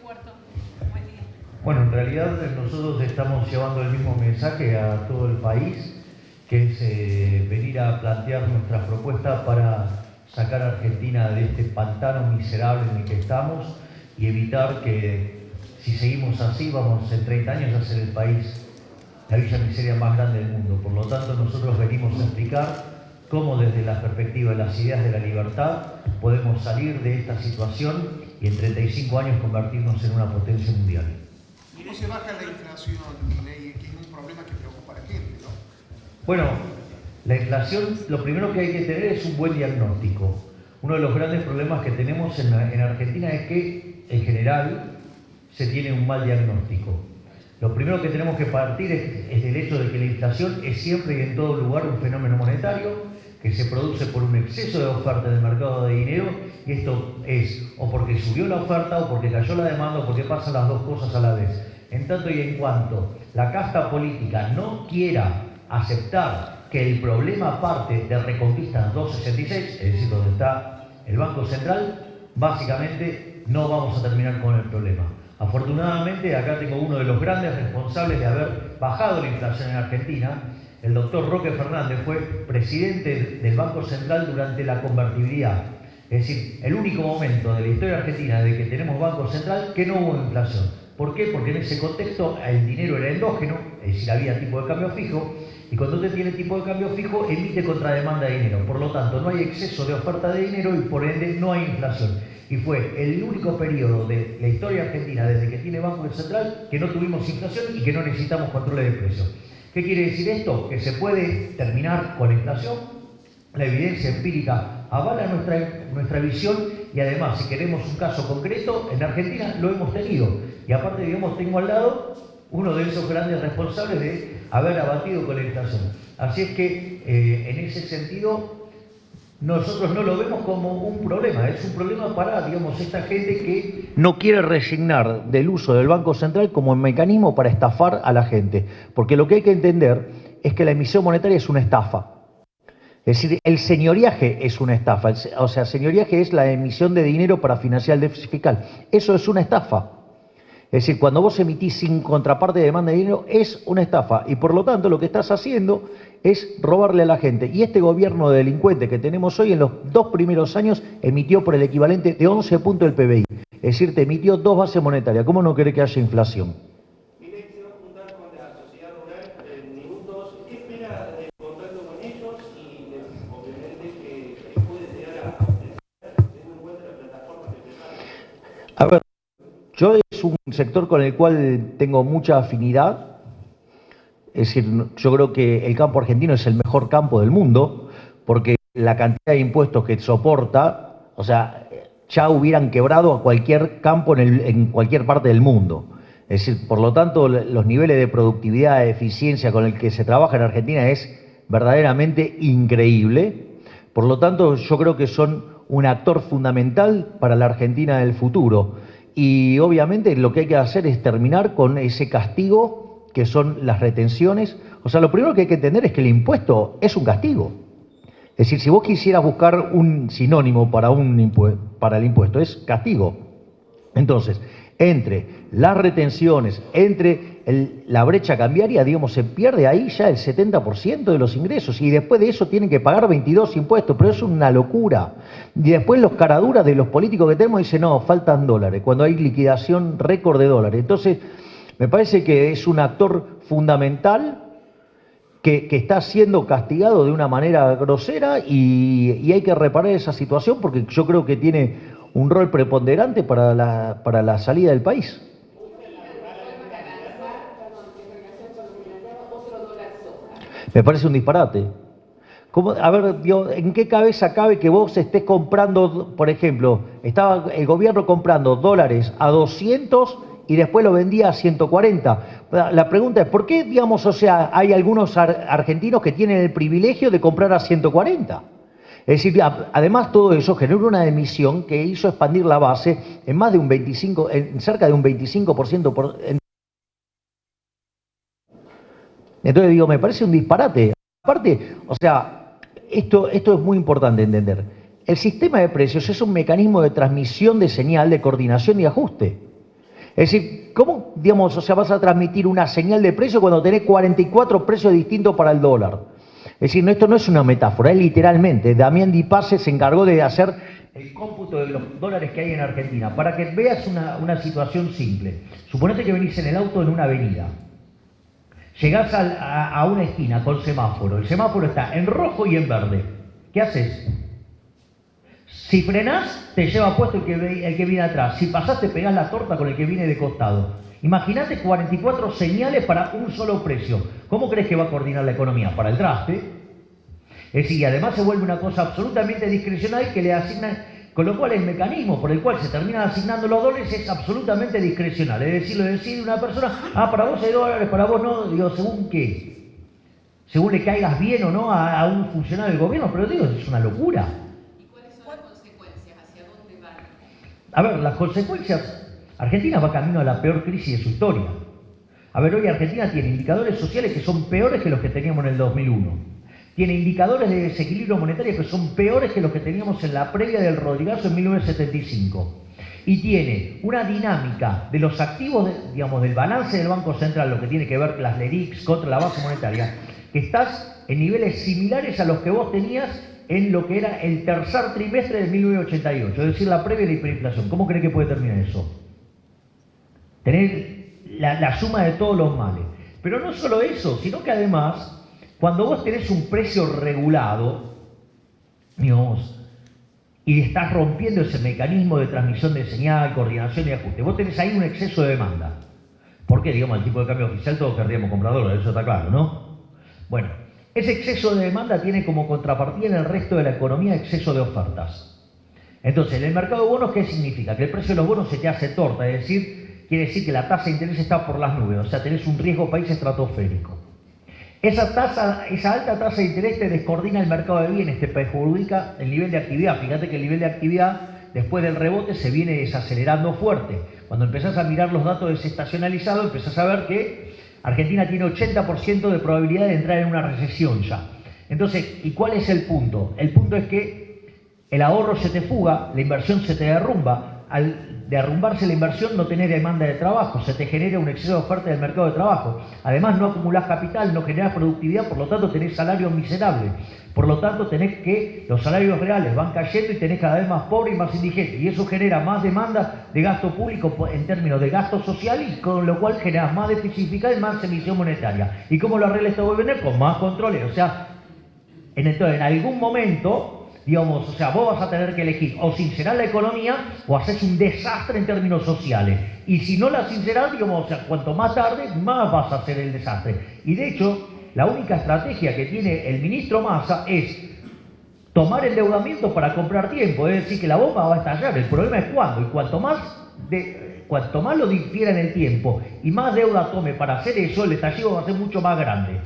Puerto. Buen día. Bueno, en realidad nosotros estamos llevando el mismo mensaje a todo el país, que es venir a plantear nuestras propuestas para sacar a Argentina de este pantano miserable en el que estamos y evitar que, si seguimos así, vamos en 30 años a ser el país, la villa miseria más grande del mundo. Por lo tanto, nosotros venimos a explicar cómo desde la perspectiva de las ideas de la libertad podemos salir de esta situación y en 35 años convertirnos en una potencia mundial. ¿Y no se baja la inflación, Milei, que es un problema que preocupa a la gente, no? Bueno, la inflación, lo primero que hay que tener es un buen diagnóstico. Uno de los grandes problemas que tenemos en Argentina es que, en general, se tiene un mal diagnóstico. Lo primero que tenemos que partir es del hecho de que la inflación es siempre y en todo lugar un fenómeno monetario que se produce por un exceso de oferta en el mercado de dinero, y esto es o porque subió la oferta o porque cayó la demanda o porque pasan las dos cosas a la vez. En tanto y en cuanto la casta política no quiera aceptar que el problema parte de Reconquista 266, es decir, donde está el Banco Central, básicamente no vamos a terminar con el problema. Afortunadamente, acá tengo uno de los grandes responsables de haber bajado la inflación en Argentina. El doctor Roque Fernández fue presidente del Banco Central durante la convertibilidad. Es decir, el único momento de la historia argentina de que tenemos Banco Central que no hubo inflación. ¿Por qué? Porque en ese contexto el dinero era endógeno, es decir, había tipo de cambio fijo, y cuando usted tiene tipo de cambio fijo, emite contrademanda de dinero. Por lo tanto, no hay exceso de oferta de dinero y por ende no hay inflación. Y fue el único periodo de la historia argentina, desde que tiene Banco Central, que no tuvimos inflación y que no necesitamos controles de precios. ¿Qué quiere decir esto? Que se puede terminar con la inflación. La evidencia empírica avala nuestra visión y además, si queremos un caso concreto, en Argentina lo hemos tenido. Y aparte, digamos, tengo al lado uno de esos grandes responsables de haber abatido con la inflación. Así es que, en ese sentido, nosotros no lo vemos como un problema, es un problema para, digamos, esta gente que no quiere resignar del uso del Banco Central como un mecanismo para estafar a la gente. Porque lo que hay que entender es que la emisión monetaria es una estafa. Es decir, el señoriaje es una estafa. O sea, señoriaje es la emisión de dinero para financiar el déficit fiscal. Eso es una estafa. Es decir, cuando vos emitís sin contraparte de demanda de dinero, es una estafa. Y por lo tanto, lo que estás haciendo es robarle a la gente. Y este gobierno de delincuentes que tenemos hoy, en los 2 primeros años, emitió por el equivalente de 11 puntos del PBI. Es decir, te emitió 2 bases monetarias. ¿Cómo no querés que haya inflación? Milei se va a juntar con la sociedad rural en minutos. ¿Qué espera del contacto con ellos? Y obviamente que puede llegar a teniendo en cuenta la plataforma que prepara. A ver, yo es un sector con el cual tengo mucha afinidad. Es decir, yo creo que el campo argentino es el mejor campo del mundo, porque la cantidad de impuestos que soporta, o sea, ya hubieran quebrado a cualquier campo en cualquier parte del mundo. Es decir, por lo tanto, los niveles de productividad, de eficiencia con el que se trabaja en Argentina es verdaderamente increíble. Por lo tanto, yo creo que son un actor fundamental para la Argentina del futuro. Y obviamente lo que hay que hacer es terminar con ese castigo que son las retenciones. O sea, lo primero que hay que entender es que el impuesto es un castigo. Es decir, si vos quisieras buscar un sinónimo para el impuesto, es castigo. Entonces, entre las retenciones, entre la brecha cambiaria, digamos, se pierde ahí ya el 70% de los ingresos y después de eso tienen que pagar 22 impuestos, pero es una locura. Y después los caraduras de los políticos que tenemos dicen, no, faltan dólares, cuando hay liquidación récord de dólares. Entonces, me parece que es un actor fundamental que está siendo castigado de una manera grosera y hay que reparar esa situación porque yo creo que tiene un rol preponderante para la salida del país. Me parece un disparate. A ver, ¿en qué cabeza cabe que vos estés comprando, por ejemplo, estaba el gobierno comprando dólares a 200 y después lo vendía a 140? La pregunta es, ¿por qué, digamos, o sea, hay algunos argentinos que tienen el privilegio de comprar a 140? Es decir, además todo eso generó una emisión que hizo expandir la base en más de un 25, en cerca de un 25%. Entonces digo, me parece un disparate. Aparte, o sea, esto es muy importante entender. El sistema de precios es un mecanismo de transmisión de señal, de coordinación y ajuste. Es decir, ¿cómo, digamos, o sea, vas a transmitir una señal de precio cuando tenés 44 precios distintos para el dólar? Es decir, esto no es una metáfora, es literalmente. Damián Di Pace se encargó de hacer el cómputo de los dólares que hay en Argentina. Para que veas una situación simple. Suponete que venís en el auto en una avenida. Llegás a una esquina con semáforo. El semáforo está en rojo y en verde. ¿Qué haces? Si frenás, te lleva puesto el que viene atrás. Si pasás, te pegás la torta con el que viene de costado. Imagínate 44 señales para un solo precio. ¿Cómo crees que va a coordinar la economía? Para el traste. Es decir, y además se vuelve una cosa absolutamente discrecional que le asignan, con lo cual el mecanismo por el cual se terminan asignando los dólares es absolutamente discrecional. Es decir, lo decide una persona, para vos hay dólares, para vos no, digo, ¿según qué? Según le caigas bien o no a un funcionario del gobierno, pero digo, es una locura. A ver, las consecuencias... Argentina va camino a la peor crisis de su historia. A ver, hoy Argentina tiene indicadores sociales que son peores que los que teníamos en el 2001. Tiene indicadores de desequilibrio monetario que son peores que los que teníamos en la previa del Rodrigazo en 1975. Y tiene una dinámica de los activos, digamos, del balance del Banco Central, lo que tiene que ver con las LELIQs contra la base monetaria, que estás en niveles similares a los que vos tenías en lo que era el tercer trimestre de 1988, es decir, la previa de la hiperinflación. ¿Cómo cree que puede terminar eso? Tener la suma de todos los males. Pero no solo eso, sino que además, cuando vos tenés un precio regulado, digamos, y estás rompiendo ese mecanismo de transmisión de señal, coordinación y ajuste, vos tenés ahí un exceso de demanda. Porque, digamos, el tipo de cambio oficial todos querríamos comprar dólares, eso está claro, ¿no? Bueno, ese exceso de demanda tiene como contrapartida en el resto de la economía exceso de ofertas. Entonces, en el mercado de bonos, ¿qué significa? Que el precio de los bonos se te hace torta, es decir, quiere decir que la tasa de interés está por las nubes, o sea, tenés un riesgo país estratosférico. Esa alta tasa de interés te descoordina el mercado de bienes, te perjudica el nivel de actividad. Fíjate que el nivel de actividad, después del rebote, se viene desacelerando fuerte. Cuando empezás a mirar los datos desestacionalizados, empezás a ver que Argentina tiene 80% de probabilidad de entrar en una recesión ya. Entonces, ¿y cuál es el punto? El punto es que el ahorro se te fuga, la inversión se te derrumba. Al derrumbarse la inversión no tenés demanda de trabajo, se te genera un exceso de oferta del mercado de trabajo. Además no acumulás capital, no generás productividad, por lo tanto tenés salarios miserables. Por lo tanto tenés que los salarios reales van cayendo y tenés cada vez más pobres y más indigentes. Y eso genera más demanda de gasto público en términos de gasto social y con lo cual generás más déficit fiscal y más emisión monetaria. ¿Y cómo lo arregla este gobierno? Con más controles. O sea, en algún momento... digamos, o sea, vos vas a tener que elegir o sincerar la economía o haces un desastre en términos sociales. Y si no la sincerás, digamos, o sea, cuanto más tarde, más vas a hacer el desastre. Y de hecho, la única estrategia que tiene el ministro Massa es tomar endeudamiento para comprar tiempo. Es decir, que la bomba va a estallar. El problema es cuándo. Y cuanto más lo difiera en el tiempo y más deuda tome para hacer eso, el estallido va a ser mucho más grande.